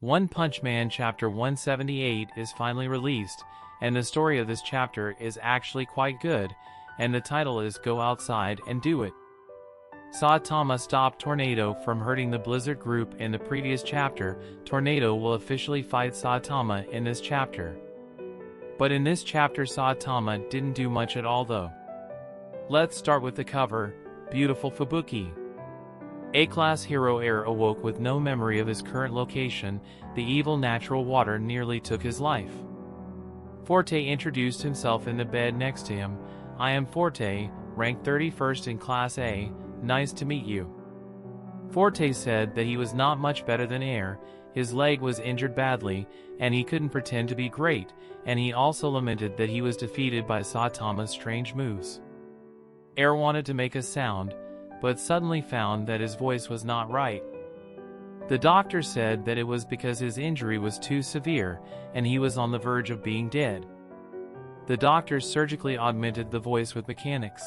One Punch Man Chapter 178 is finally released, and the story of this chapter is actually quite good, and the title is Go Outside and Do It. Saitama stopped Tornado from hurting the Blizzard group in the previous chapter. Tornado will officially fight Saitama in this chapter. But in this chapter Saitama didn't do much at all though. Let's start with the cover, beautiful Fubuki. A-class hero Air awoke with no memory of his current location. The evil natural water nearly took his life. Forte introduced himself in the bed next to him. I am Forte, ranked 31st in Class A, nice to meet you. Forte said that he was not much better than Air, his leg was injured badly, and he couldn't pretend to be great, and he also lamented that he was defeated by Saitama's strange moves. Air wanted to make a sound, but suddenly found that his voice was not right. The doctor said that it was because his injury was too severe, and he was on the verge of being dead. The doctors surgically augmented the voice with mechanics.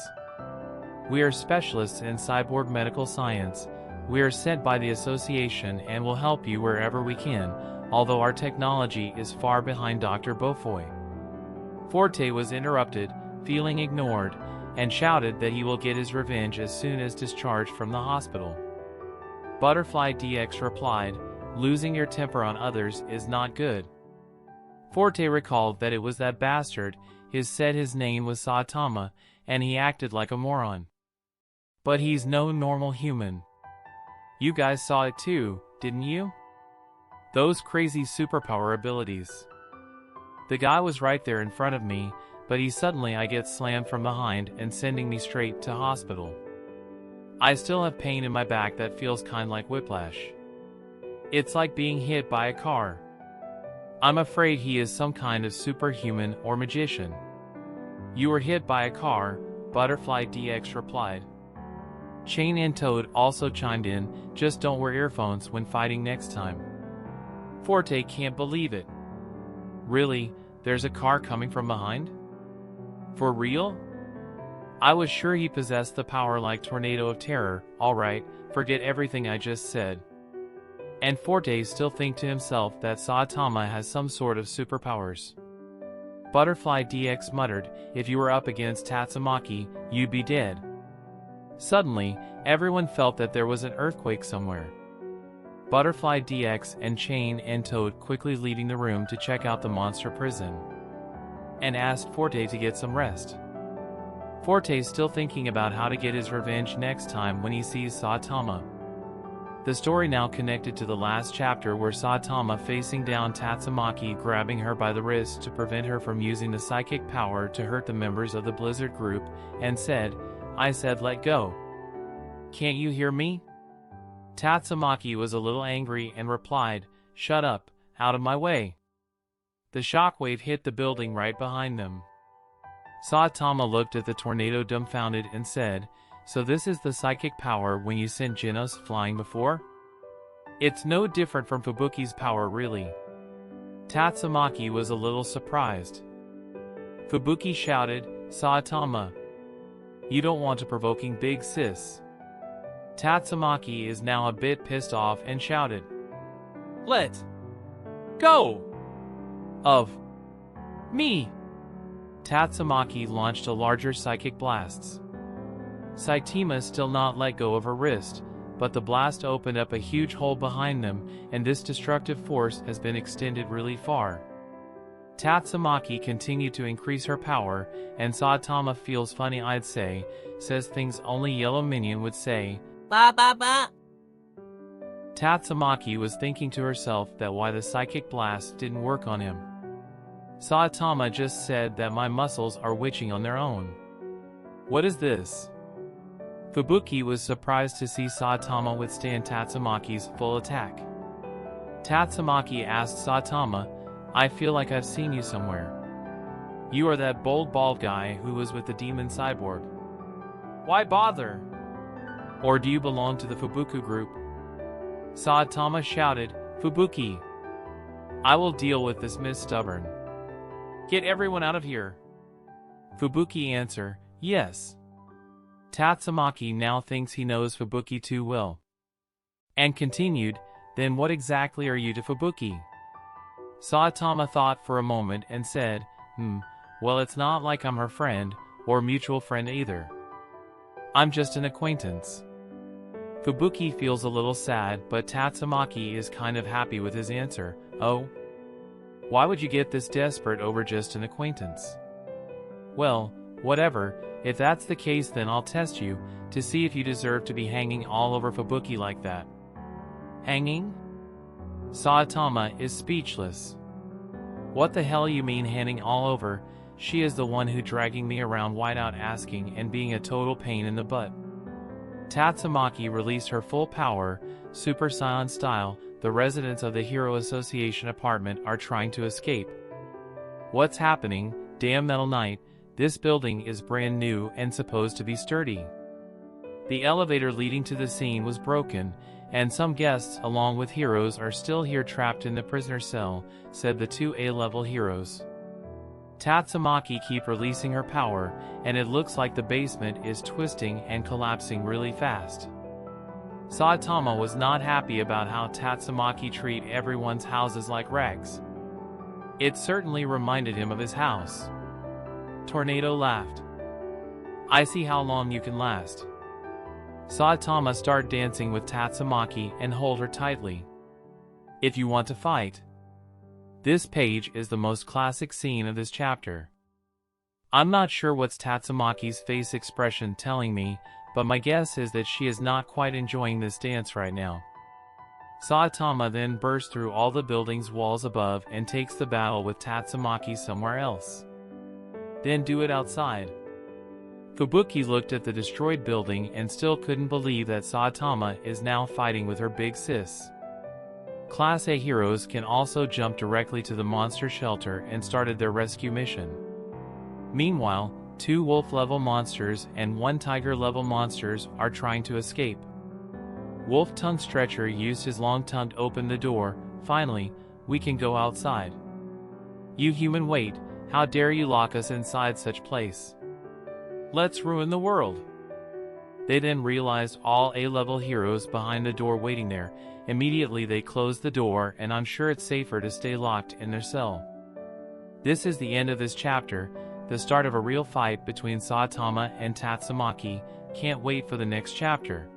We are specialists in cyborg medical science. We are sent by the association and will help you wherever we can, although our technology is far behind Dr. Beaufoy. Forte was interrupted, feeling ignored, and shouted that he will get his revenge as soon as discharged from the hospital. Butterfly DX replied, losing your temper on others is not good. Forte recalled that it was that bastard, said his name was Saitama, and he acted like a moron. But he's no normal human. You guys saw it too, didn't you? Those crazy superpower abilities. The guy was right there in front of me, but I get slammed from behind and sending me straight to hospital. I still have pain in my back that feels kind like whiplash. It's like being hit by a car. I'm afraid he is some kind of superhuman or magician. You were hit by a car, Butterfly DX replied. Chain and Toad also chimed in, just don't wear earphones when fighting next time. Forte can't believe it. Really, there's a car coming from behind? For real? I was sure he possessed the power like Tornado of Terror. Alright, forget everything I just said. And Forte still think to himself that Saitama has some sort of superpowers. Butterfly DX muttered, if you were up against Tatsumaki, you'd be dead. Suddenly, everyone felt that there was an earthquake somewhere. Butterfly DX and Chain and Toad quickly leaving the room to check out the monster prison, and asked Forte to get some rest. Forte still thinking about how to get his revenge next time when he sees Saitama. The story now connected to the last chapter where Saitama facing down Tatsumaki grabbing her by the wrist to prevent her from using the psychic power to hurt the members of the Blizzard group, and said, I said let go. Can't you hear me? Tatsumaki was a little angry and replied, shut up, out of my way. The shockwave hit the building right behind them. Saitama looked at the tornado dumbfounded and said, so this is the psychic power when you sent Genos flying before? It's no different from Fubuki's power really. Tatsumaki was a little surprised. Fubuki shouted, Saitama, you don't want to provoking big sis. Tatsumaki is now a bit pissed off and shouted, let go of me. Tatsumaki launched a larger psychic blasts. Saitama still not let go of her wrist, but the blast opened up a huge hole behind them, and this destructive force has been extended really far. Tatsumaki continued to increase her power, and Saitama feels funny I'd say, says things only Yellow Minion would say, ba ba ba. Tatsumaki was thinking to herself that why the psychic blast didn't work on him. Saitama just said that my muscles are witching on their own. What is this? Fubuki was surprised to see Saitama withstand Tatsumaki's full attack. Tatsumaki asked Saitama, I feel like I've seen you somewhere. You are that bold bald guy who was with the demon cyborg. Why bother? Or do you belong to the Fubuki group? Saitama shouted, Fubuki, I will deal with this Miss Stubborn. Get everyone out of here. Fubuki answer, yes. Tatsumaki now thinks he knows Fubuki too well. And continued, Then what exactly are you to Fubuki? Saitama thought for a moment and said, well, it's not like I'm her friend, or mutual friend either. I'm just an acquaintance. Fubuki feels a little sad, but Tatsumaki is kind of happy with his answer. Oh? Why would you get this desperate over just an acquaintance? Well, whatever, if that's the case then I'll test you, to see if you deserve to be hanging all over Fubuki like that. Hanging? Saitama is speechless. What the hell you mean hanging all over? She is the one who dragging me around whiteout asking and being a total pain in the butt. Tatsumaki released her full power, Super Saiyan style. The residents of the Hero Association apartment are trying to escape. What's happening? Damn Metal Knight, this building is brand new and supposed to be sturdy. The elevator leading to the scene was broken, and some guests along with heroes are still here trapped in the prisoner cell, said the two A-level heroes. Tatsumaki keep releasing her power, and it looks like the basement is twisting and collapsing really fast. Saitama was not happy about how Tatsumaki treat everyone's houses like rags. It certainly reminded him of his house. Tornado laughed. I see how long you can last. Saitama start dancing with Tatsumaki and hold her tightly. If you want to fight. This page is the most classic scene of this chapter. I'm not sure what's Tatsumaki's face expression telling me, but my guess is that she is not quite enjoying this dance right now. Saitama then bursts through all the building's walls above and takes the battle with Tatsumaki somewhere else. Then do it outside. Fubuki looked at the destroyed building and still couldn't believe that Saitama is now fighting with her big sis. Class A heroes can also jump directly to the monster shelter and started their rescue mission. Meanwhile, 2 wolf-level monsters and 1 tiger-level monsters are trying to escape. Wolf Tongue Stretcher used his long tongue to open the door. Finally, we can go outside. You human wait, how dare you lock us inside such place? Let's ruin the world. They then realized all A-level heroes behind the door waiting there. Immediately they closed the door, and I'm sure it's safer to stay locked in their cell. This is the end of this chapter, the start of a real fight between Saitama and Tatsumaki. Can't wait for the next chapter.